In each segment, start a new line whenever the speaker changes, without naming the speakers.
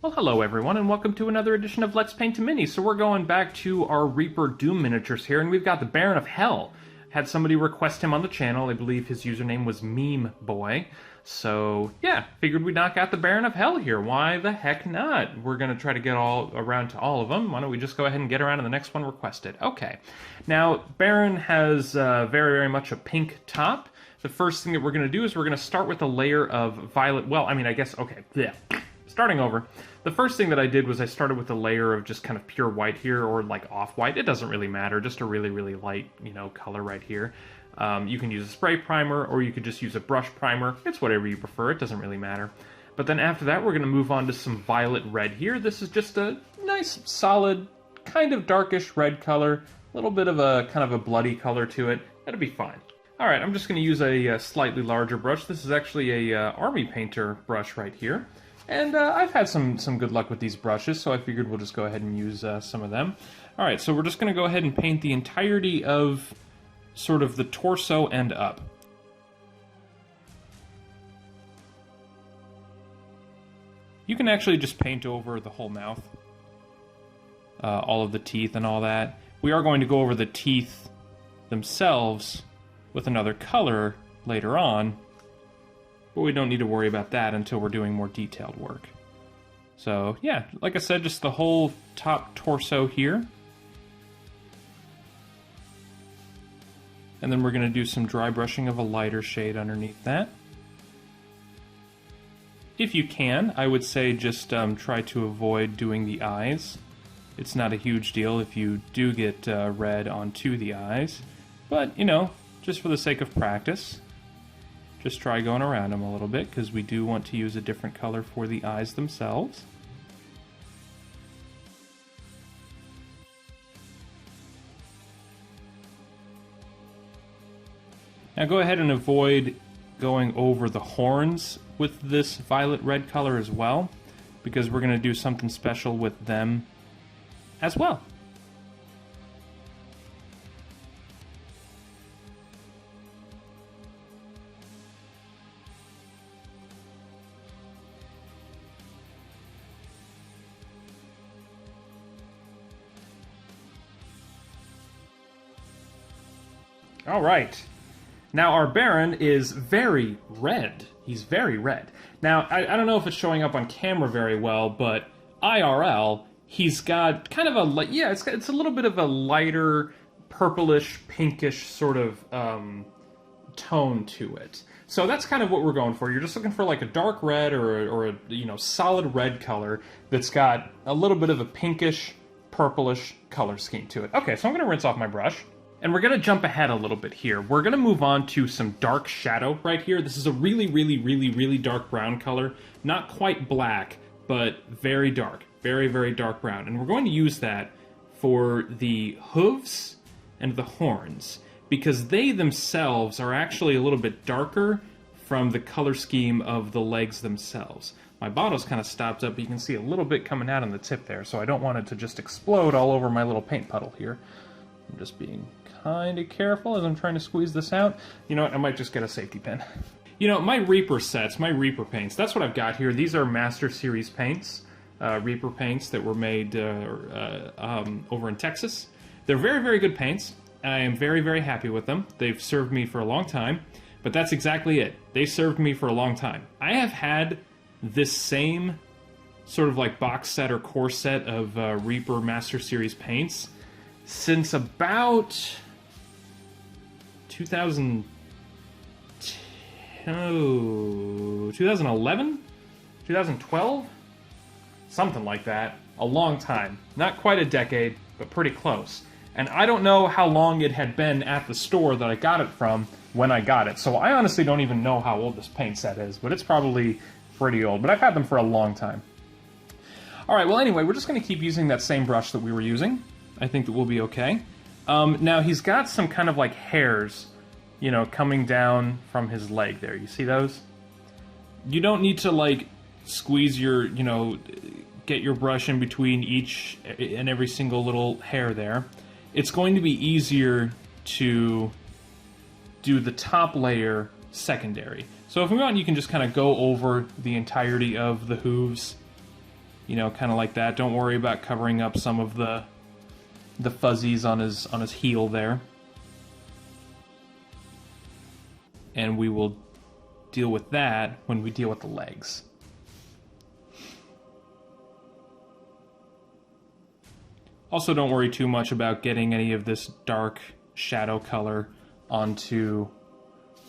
Well, hello everyone, and welcome to another edition of Let's Paint a Mini. So we're going back to our Reaper Doom miniatures here, and we've got the Baron of Hell. Had somebody request him on the channel. I believe his username was Meme Boy. So yeah, figured we'd knock out the Baron of Hell here. Why the heck not? We're gonna try to get all around to all of them. Why don't we just go ahead and get around to the next one requested? Okay. Now, Baron has very much a pink top. The first thing that we're gonna do is we're gonna start with a layer of violet. Well, I mean, I guess, okay, yeah. Starting over, the first thing that I did was I started with a layer of just kind of pure white here, or like off-white. It doesn't really matter, just a really light, color right here. You can use a spray primer, or you could just use a brush primer. It's whatever you prefer, it doesn't really matter. But then after that, we're going to move on to some violet red here. This is just a nice, solid, kind of darkish red color. A little bit of a kind of a bloody color to it. That'll be fine. Alright, I'm just going to use a slightly larger brush. This is actually a Army Painter brush right here. And I've had some good luck with these brushes, so I figured we'll just go ahead and use some of them. Alright, so we're just going to go ahead and paint the entirety of sort of the torso and up. You can actually just paint over the whole mouth, all of the teeth and all that. We are going to go over the teeth themselves with another color later on, but we don't need to worry about that until we're doing more detailed work. So yeah, like I said, just the whole top torso here. And then we're going to do some dry brushing of a lighter shade underneath that. If you can, I would say just try to avoid doing the eyes. It's not a huge deal if you do get red onto the eyes, but just for the sake of practice, just try going around them a little bit, because we do want to use a different color for the eyes themselves. Now go ahead and avoid going over the horns with this violet red color as well, because we're going to do something special with them as well. All right. Now our Baron is very red. He's very red. Now, I don't know if it's showing up on camera very well, but IRL, he's got kind of a, yeah, it's a little bit of a lighter, purplish, pinkish sort of tone to it. So that's kind of what we're going for. You're just looking for like a dark red or a solid red color that's got a little bit of a pinkish, purplish color scheme to it. Okay, so I'm going to rinse off my brush. And we're going to jump ahead a little bit here. We're going to move on to some dark shadow right here. This is a really dark brown color. Not quite black, but very dark. Very dark brown. And we're going to use that for the hooves and the horns, because they themselves are actually a little bit darker from the color scheme of the legs themselves. My bottle's kind of stopped up, but you can see a little bit coming out on the tip there, so I don't want it to just explode all over my little paint puddle here. I'm just being kind of careful as I'm trying to squeeze this out. You know what, I might just get a safety pin. My Reaper sets, my Reaper paints, that's what I've got here. These are Master Series paints, Reaper paints that were made over in Texas. They're very good paints. I am very happy with them. They've served me for a long time, but that's exactly it. They served me for a long time. I have had this same sort of like box set or core set of Reaper Master Series paints since about 2011? 2012? Something like that. A long time. Not quite a decade, but pretty close. And I don't know how long it had been at the store that I got it from when I got it. So I honestly don't even know how old this paint set is, but it's probably pretty old. But I've had them for a long time. Alright, well anyway, we're just going to keep using that same brush that we were using. I think that we'll be okay. Now, he's got some kind of like hairs, coming down from his leg there. You see those? You don't need to like squeeze your, get your brush in between each and every single little hair there. It's going to be easier to do the top layer secondary. So if we want, you can just kind of go over the entirety of the hooves You know, kind of like that. Don't worry about covering up some of the fuzzies on his heel there. And we will deal with that when we deal with the legs. Also, don't worry too much about getting any of this dark shadow color onto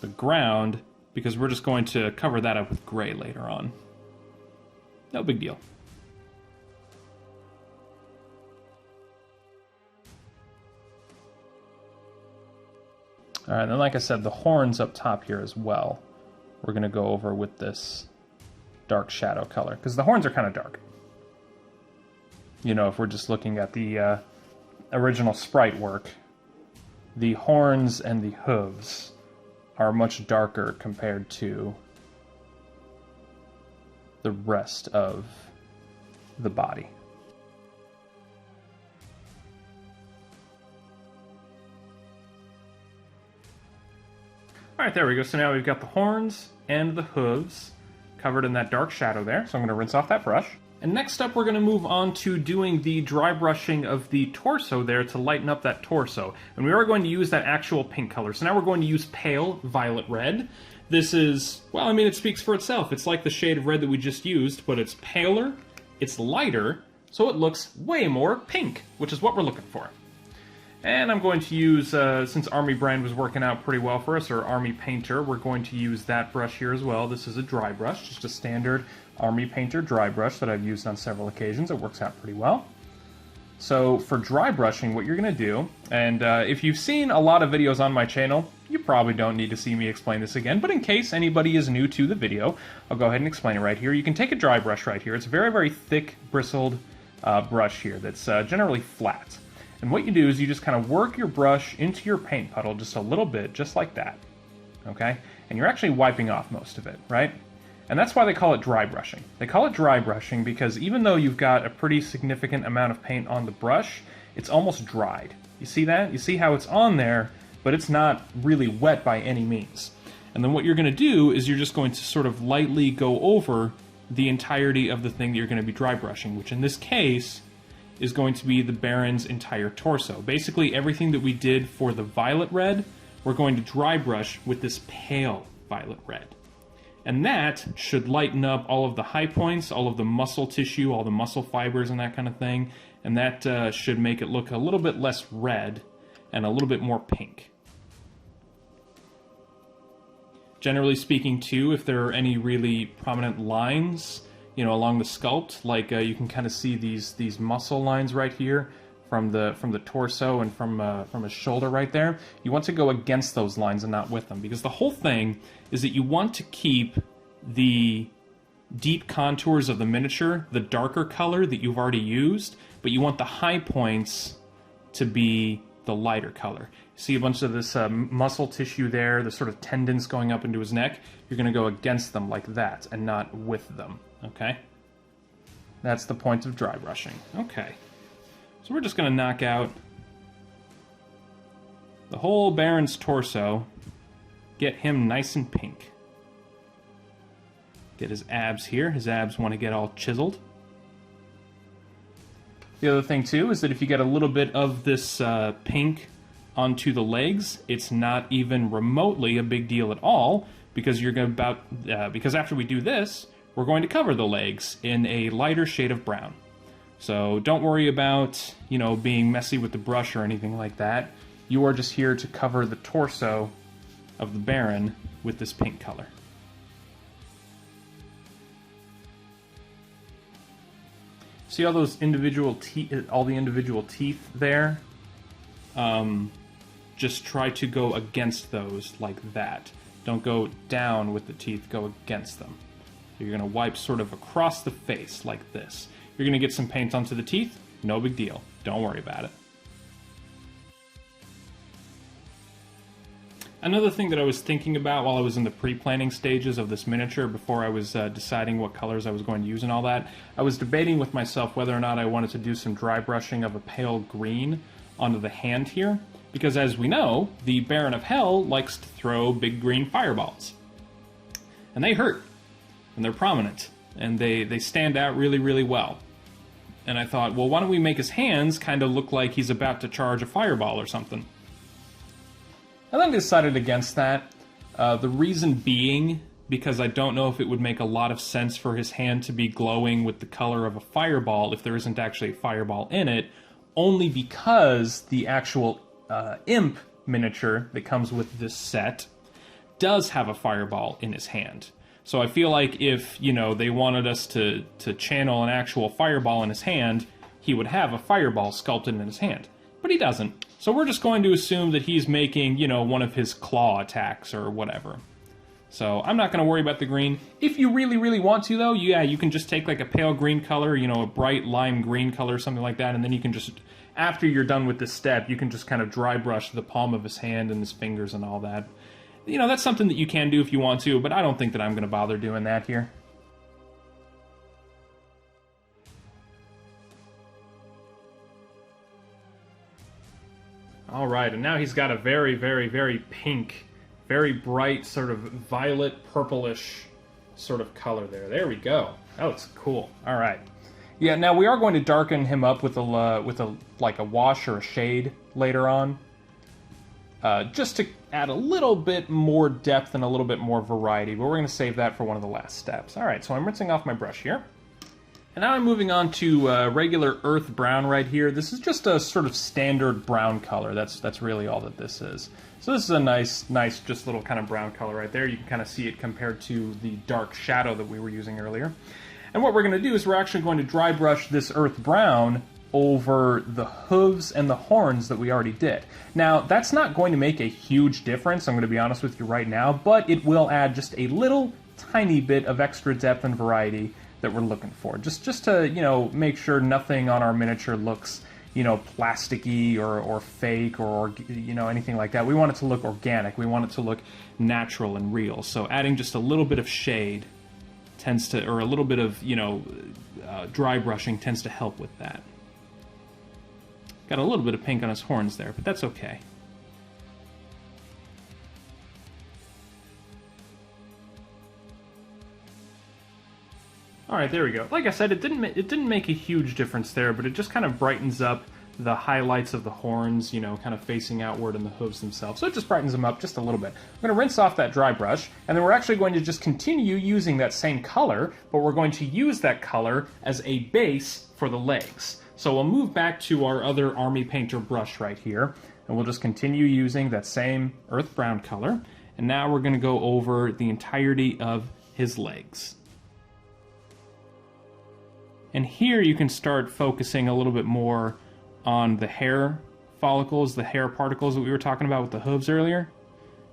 the ground, because we're just going to cover that up with gray later on. No big deal. Alright, and then like I said, the horns up top here as well, we're going to go over with this dark shadow color, because the horns are kind of dark. You know, if we're just looking at the original sprite work, the horns and the hooves are much darker compared to the rest of the body. Alright, there we go. So now we've got the horns and the hooves covered in that dark shadow there. So I'm going to rinse off that brush. And next up, we're going to move on to doing the dry brushing of the torso there to lighten up that torso. And we are going to use that actual pink color. So now we're going to use pale violet red. This is, well, I mean, it speaks for itself. It's like the shade of red that we just used, but it's paler, it's lighter, so it looks way more pink, which is what we're looking for. And I'm going to use, since Army Brand was working out pretty well for us, or Army Painter, we're going to use that brush here as well. This is a dry brush, just a standard Army Painter dry brush that I've used on several occasions. It works out pretty well. So for dry brushing, what you're going to do, and if you've seen a lot of videos on my channel, you probably don't need to see me explain this again, but in case anybody is new to the video, I'll go ahead and explain it right here. You can take a dry brush right here. It's a very, very thick, bristled brush here that's generally flat. And what you do is you just kind of work your brush into your paint puddle just a little bit, just like that, okay? And you're actually wiping off most of it, right? And that's why they call it dry brushing. They call it dry brushing because even though you've got a pretty significant amount of paint on the brush, it's almost dried. You see that? You see how it's on there, but it's not really wet by any means. And then what you're going to do is you're just going to sort of lightly go over the entirety of the thing that you're going to be dry brushing, which in this case is going to be the Baron's entire torso. Basically everything that we did for the violet red, we're going to dry brush with this pale violet red. And that should lighten up all of the high points, all of the muscle tissue, all the muscle fibers and that kind of thing. And that should make it look a little bit less red and a little bit more pink. Generally speaking too, if there are any really prominent lines, you know, along the sculpt, like you can kind of see these muscle lines right here from the torso and from his shoulder right there. You want to go against those lines and not with them, because the whole thing is that you want to keep the deep contours of the miniature, the darker color that you've already used, but you want the high points to be the lighter color. See a bunch of this muscle tissue there, the sort of tendons going up into his neck. You're going to go against them like that and not with them, okay? That's the point of dry brushing. Okay. So we're just going to knock out the whole Baron's torso, get him nice and pink. Get his abs here. His abs want to get all chiseled. The other thing too is that if you get a little bit of this pink onto the legs, it's not even remotely a big deal at all, because you're going to because after we do this, we're going to cover the legs in a lighter shade of brown. So don't worry about, you know, being messy with the brush or anything like that. You are just here to cover the torso of the Baron with this pink color. See all those individual teeth, all the individual teeth there? Just try to go against those like that. Don't go down with the teeth, go against them. You're going to wipe sort of across the face like this. You're going to get some paint onto the teeth, no big deal. Don't worry about it. Another thing that I was thinking about while I was in the pre-planning stages of this miniature, before I was deciding what colors I was going to use and all that, I was debating with myself whether or not I wanted to do some dry brushing of a pale green onto the hand here, because as we know, the Baron of Hell likes to throw big green fireballs. And they hurt, and they're prominent, and they stand out really, really well. And I thought, well, why don't we make his hands kind of look like he's about to charge a fireball or something? I then decided against that. The reason being, because I don't know if it would make a lot of sense for his hand to be glowing with the color of a fireball if there isn't actually a fireball in it, only because the actual imp miniature that comes with this set does have a fireball in his hand. So I feel like if, you know, they wanted us to channel an actual fireball in his hand, he would have a fireball sculpted in his hand. But he doesn't. So we're just going to assume that he's making, you know, one of his claw attacks or whatever. So I'm not going to worry about the green. If you really, really want to, though, yeah, you can just take like a pale green color, you know, a bright lime green color, something like that, and then you can just, after you're done with this step, you can just kind of dry brush the palm of his hand and his fingers and all that. You know, that's something that you can do if you want to, but I don't think that I'm going to bother doing that here. Alright, and now he's got a very, very, very pink, very bright, sort of violet, purplish sort of color there. There we go. That looks cool. Alright. Yeah, now we are going to darken him up with a like a wash or a shade later on. Just to add a little bit more depth and a little bit more variety, but we're going to save that for one of the last steps. Alright, so I'm rinsing off my brush here. And now I'm moving on to regular earth brown right here. This is just a sort of standard brown color. That's really all that this is. So this is a nice, just little kind of brown color right there. You can kind of see it compared to the dark shadow that we were using earlier. And what we're going to do is we're actually going to dry brush this earth brown over the hooves and the horns that we already did. Now, that's not going to make a huge difference, I'm going to be honest with you right now, but it will add just a little tiny bit of extra depth and variety that we're looking for. Just to, you know, make sure nothing on our miniature looks, you know, plasticky or fake or, you know, anything like that. We want it to look organic. We want it to look natural and real. So adding just a little bit of shade tends to, or a little bit of, you know, dry brushing tends to help with that. Got a little bit of pink on his horns there, but that's okay. Alright, there we go. Like I said, it didn't make a huge difference there, but it just kind of brightens up the highlights of the horns, you know, kind of facing outward and the hooves themselves. So it just brightens them up just a little bit. I'm going to rinse off that dry brush, and then we're actually going to just continue using that same color, but we're going to use that color as a base for the legs. So we'll move back to our other Army Painter brush right here, and we'll just continue using that same earth brown color. And now we're going to go over the entirety of his legs. And here you can start focusing a little bit more on the hair follicles, the hair particles that we were talking about with the hooves earlier.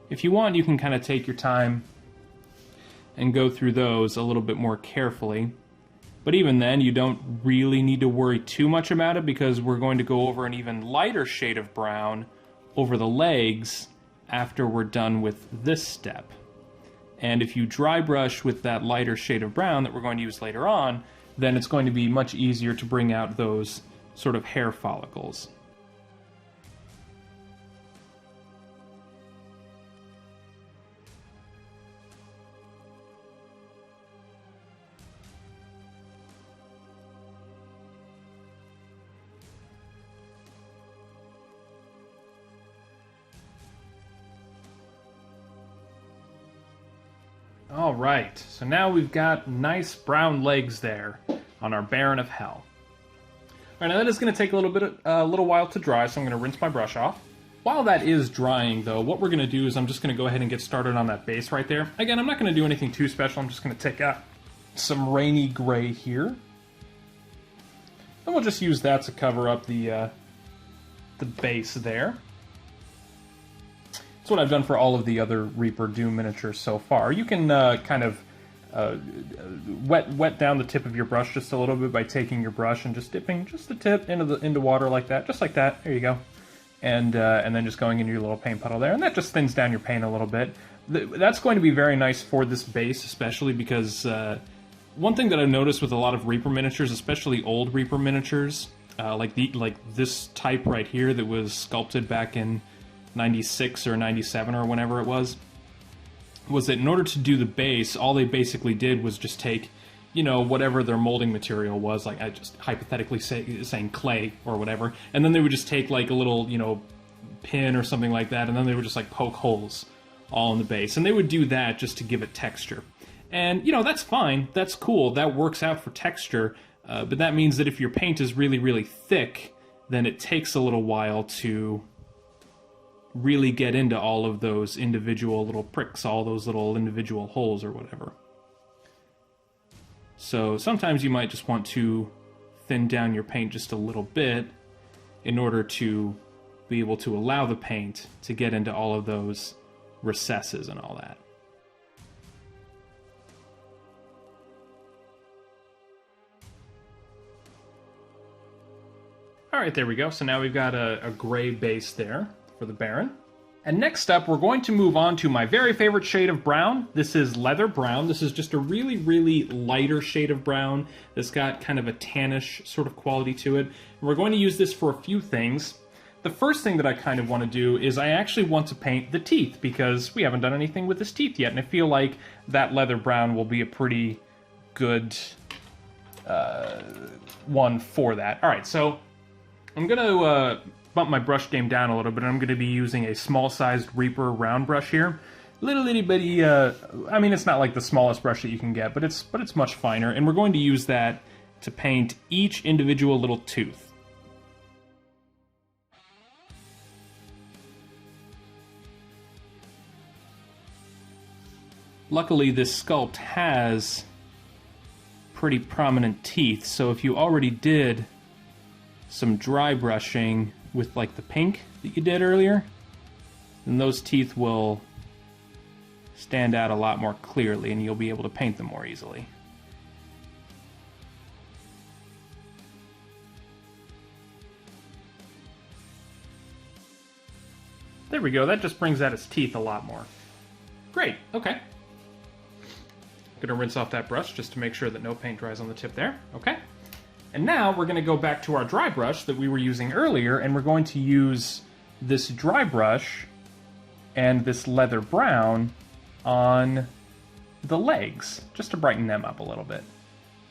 If you want, you can kind of take your time and go through those a little bit more carefully. But even then, you don't really need to worry too much about it because we're going to go over an even lighter shade of brown over the legs after we're done with this step. And if you dry brush with that lighter shade of brown that we're going to use later on, then it's going to be much easier to bring out those sort of hair follicles. All right, so now we've got nice brown legs there on our Baron of Hell. All right, now that is going to take a little while to dry, so I'm going to rinse my brush off. While that is drying, though, what we're going to do is I'm just going to go ahead and get started on that base right there. Again, I'm not going to do anything too special. I'm just going to take out some rainy gray here. And we'll just use that to cover up the base there. That's what I've done for all of the other Reaper Doom miniatures so far. You can kind of wet down the tip of your brush just a little bit by taking your brush and just dipping just the tip into water like that, just like that. There you go. And then just going into your little paint puddle there, and that just thins down your paint a little bit. That's going to be very nice for this base, especially because one thing that I've noticed with a lot of Reaper miniatures, especially old Reaper miniatures, like this type right here that was sculpted back in 96 or 97 or whenever it was that in order to do the base, all they basically did was just take, you know, whatever their molding material was, like I just hypothetically saying clay or whatever, and then they would just take like a little, you know, pin or something like that, and then they would just like poke holes all in the base, and they would do that just to give it texture. And, you know, that's fine, that's cool, that works out for texture, but that means that if your paint is really, really thick, then it takes a little while to really get into all of those individual little pricks, all those little individual holes or whatever. So sometimes you might just want to thin down your paint just a little bit in order to be able to allow the paint to get into all of those recesses and all that. Alright, there we go. So now we've got a gray base there for the Baron. And next up, we're going to move on to my very favorite shade of brown. This is Leather Brown. This is just a really, really lighter shade of brown that's got kind of a tannish sort of quality to it. And we're going to use this for a few things. The first thing that I kind of want to do is I actually want to paint the teeth, because we haven't done anything with his teeth yet, and I feel like that Leather Brown will be a pretty good one for that. Alright, so I'm going to bump my brush game down a little bit, and I'm going to be using a small-sized Reaper round brush here. Little itty bitty, I mean, it's not like the smallest brush that you can get, but it's much finer, and we're going to use that to paint each individual little tooth. Luckily, this sculpt has pretty prominent teeth, so if you already did some dry brushing with like the pink that you did earlier, then those teeth will stand out a lot more clearly and you'll be able to paint them more easily. There we go, that just brings out his teeth a lot more. Great, okay. Gonna rinse off that brush just to make sure that no paint dries on the tip there, okay. And now we're going to go back to our dry brush that we were using earlier, and we're going to use this dry brush and this Leather Brown on the legs, just to brighten them up a little bit.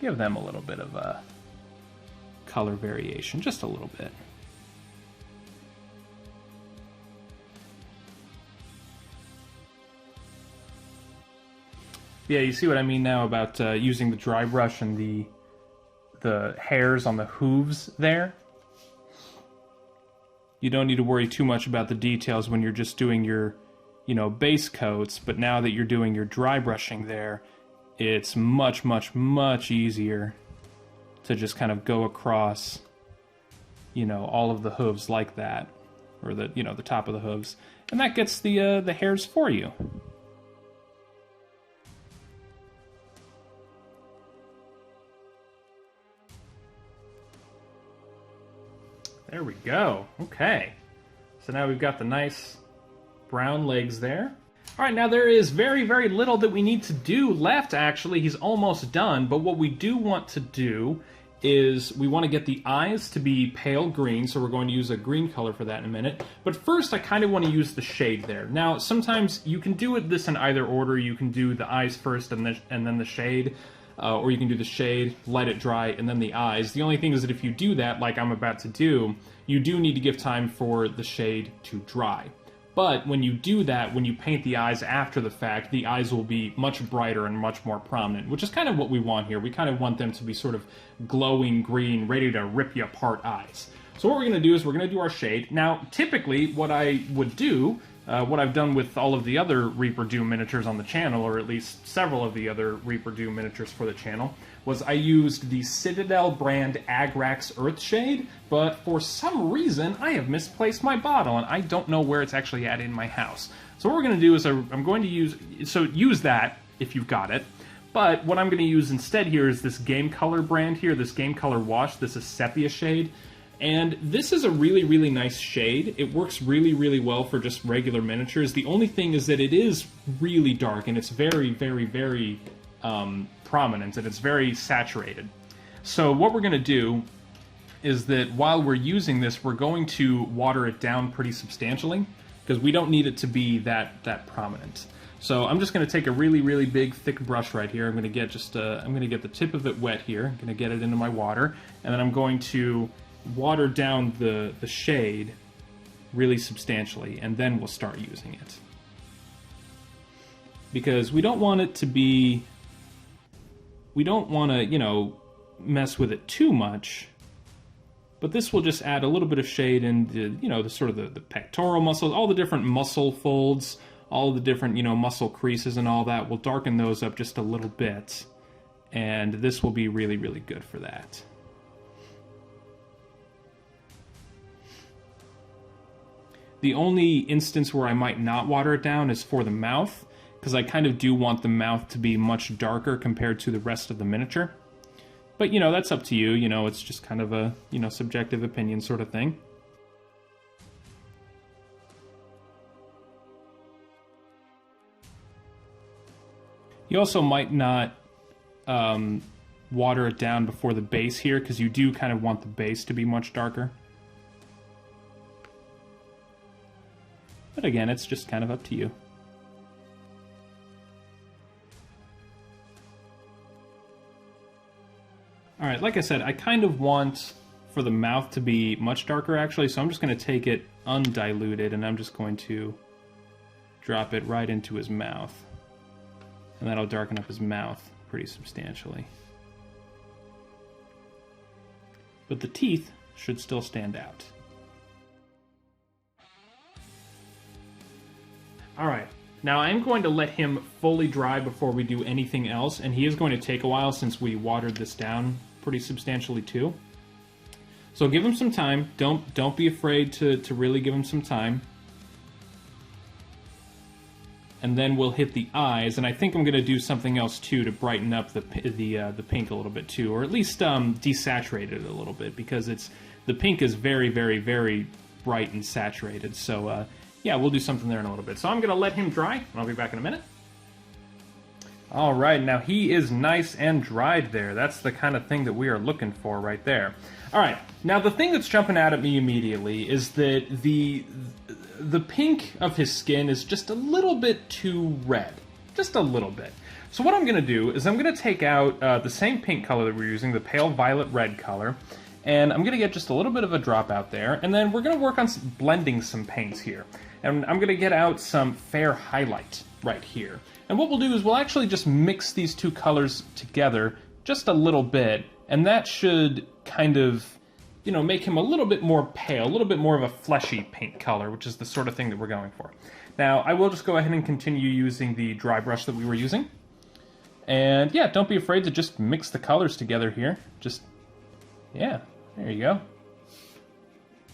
Give them a little bit of a color variation, just a little bit. Yeah, you see what I mean now about using the dry brush and the hairs on the hooves there. You don't need to worry too much about the details when you're just doing your, you know, base coats, but now that you're doing your dry brushing there, it's much, much, much easier to just kind of go across, you know, all of the hooves like that, or the, you know, the top of the hooves, and that gets the hairs for you. There we go. Okay. So now we've got the nice brown legs there. All right, now there is very, very little that we need to do left, actually. He's almost done, but what we do want to do is we want to get the eyes to be pale green, so we're going to use a green color for that in a minute. But first, I kind of want to use the shade there. Now, sometimes you can do this in either order. You can do the eyes first and then the shade. Or you can do the shade, let it dry, and then the eyes. The only thing is that if you do that, like I'm about to do, you do need to give time for the shade to dry. But when you do that, when you paint the eyes after the fact, the eyes will be much brighter and much more prominent, which is kind of what we want here. We kind of want them to be sort of glowing green, ready to rip you apart eyes. So what we're going to do is we're going to do our shade. Now, typically, what I would do, what I've done with all of the other Reaper Doom miniatures on the channel, or at least several of the other Reaper Doom miniatures for the channel, was I used the Citadel brand Agrax Earth Shade, but for some reason I have misplaced my bottle and I don't know where it's actually at in my house. So what we're going to do is I'm going to use that if you've got it, but what I'm going to use instead here is this Game Color brand here, this Game Color wash. This is Sepia shade. And this is a really, really nice shade. It works really, really well for just regular miniatures. The only thing is that it is really dark, and it's very, very, very prominent, and it's very saturated. So what we're going to do is that while we're using this, we're going to water it down pretty substantially, because we don't need it to be that prominent. So I'm just going to take a really, really big, thick brush right here. I'm going to get I'm going to get the tip of it wet here. I'm going to get it into my water, and then I'm going to water down the shade really substantially, and then we'll start using it. Because we don't want it to be, we don't want to, you know, mess with it too much, but this will just add a little bit of shade into, you know, the sort of the pectoral muscles, all the different muscle folds, all the different, you know, muscle creases and all that. We'll darken those up just a little bit, and this will be really, really good for that. The only instance where I might not water it down is for the mouth, because I kind of do want the mouth to be much darker compared to the rest of the miniature. But, you know, that's up to you. You know, it's just kind of a, you know, subjective opinion sort of thing. You also might not water it down before the base here, because you do kind of want the base to be much darker. But again, it's just kind of up to you. Alright, like I said, I kind of want for the mouth to be much darker actually, so I'm just going to take it undiluted and I'm just going to drop it right into his mouth. And that'll darken up his mouth pretty substantially. But the teeth should still stand out. Alright, now I'm going to let him fully dry before we do anything else, and he is going to take a while since we watered this down pretty substantially too. So give him some time. Don't be afraid to really give him some time. And then we'll hit the eyes, and I think I'm going to do something else too to brighten up the pink a little bit too, or at least desaturate it a little bit, because the pink is very, very, very bright and saturated. So yeah, we'll do something there in a little bit. So I'm going to let him dry, and I'll be back in a minute. All right, now he is nice and dried there. That's the kind of thing that we are looking for right there. All right, now the thing that's jumping out at me immediately is that the pink of his skin is just a little bit too red. Just a little bit. So what I'm going to do is I'm going to take out the same pink color that we're using, the pale violet red color, and I'm going to get just a little bit of a drop out there, and then we're going to work on blending some paints here. And I'm going to get out some fair highlight right here. And what we'll do is we'll actually just mix these two colors together just a little bit, and that should kind of, you know, make him a little bit more pale, a little bit more of a fleshy pink color, which is the sort of thing that we're going for. Now, I will just go ahead and continue using the dry brush that we were using. And yeah, don't be afraid to just mix the colors together here. Just, yeah, there you go.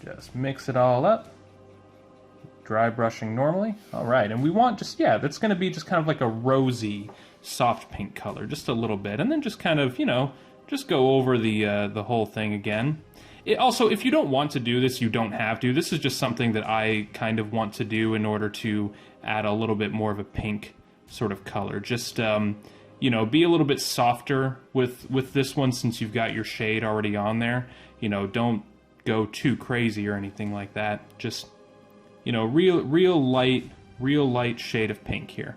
Just mix it all up. Dry brushing normally. All right, and we want just, yeah, that's going to be just kind of like a rosy, soft pink color, just a little bit. And then just kind of, you know, just go over the whole thing again. Also, if you don't want to do this, you don't have to. This is just something that I kind of want to do in order to add a little bit more of a pink sort of color. Just, you know, be a little bit softer with this one since you've got your shade already on there. You know, don't go too crazy or anything like that. Just, you know, real light shade of pink here.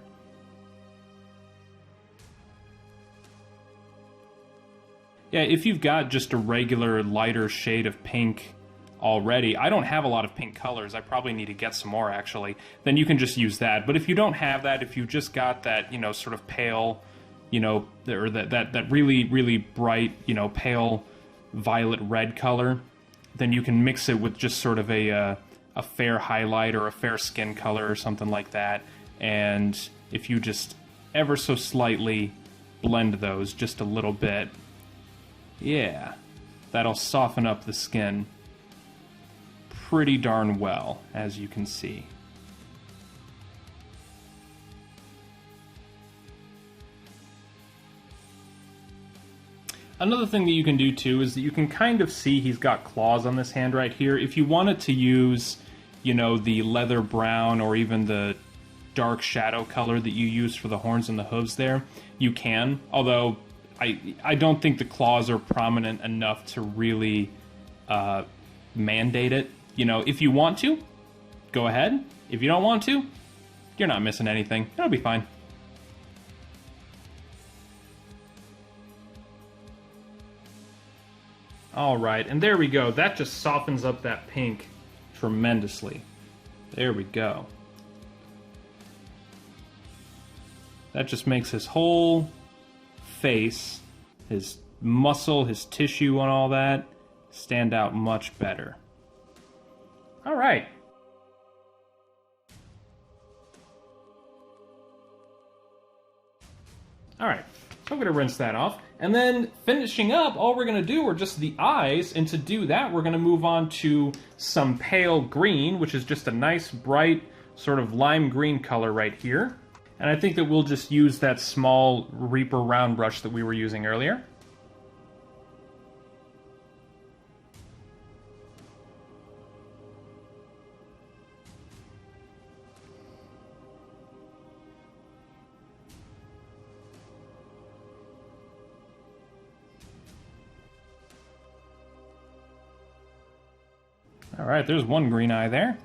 Yeah, if you've got just a regular lighter shade of pink already, I don't have a lot of pink colors, I probably need to get some more actually, then you can just use that. But if you don't have that, if you just got that, you know, sort of pale, you know, or that really, really bright, you know, pale violet red color, then you can mix it with just sort of a fair highlight or a fair skin color or something like that. And if you just ever so slightly blend those just a little bit, yeah, that'll soften up the skin pretty darn well, as you can see. Another thing that you can do too is that you can kind of see he's got claws on this hand right here. If you wanted to use, you know, the leather brown or even the dark shadow color that you use for the horns and the hooves there, you can. Although I don't think the claws are prominent enough to really mandate it. You know, if you want to, go ahead. If you don't want to, you're not missing anything. It'll be fine. Alright, and there we go. That just softens up that pink tremendously. There we go. That just makes his whole face, his muscle, his tissue and all that, stand out much better. Alright. Alright, so I'm going to rinse that off. And then finishing up, all we're going to do are just the eyes, and to do that we're going to move on to some pale green, which is just a nice bright sort of lime green color right here. And I think that we'll just use that small Reaper round brush that we were using earlier. Alright, there's one green eye there.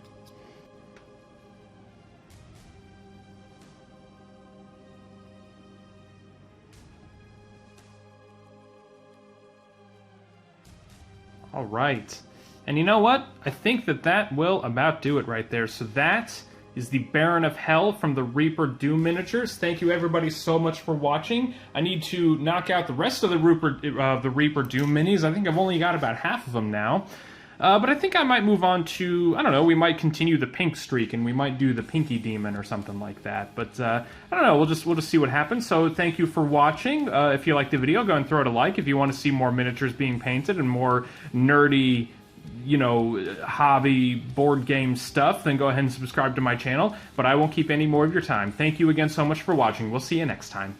Alright. And you know what? I think that will about do it right there. So that is the Baron of Hell from the Reaper Doom miniatures. Thank you everybody so much for watching. I need to knock out the rest of the Reaper Doom minis. I think I've only got about half of them now. But I think I might move on to, I don't know, we might continue the pink streak and we might do the Pinky Demon or something like that. But I don't know, we'll just see what happens. So thank you for watching. If you liked the video, go and throw it a like. If you want to see more miniatures being painted and more nerdy, you know, hobby board game stuff, then go ahead and subscribe to my channel. But I won't keep any more of your time. Thank you again so much for watching. We'll see you next time.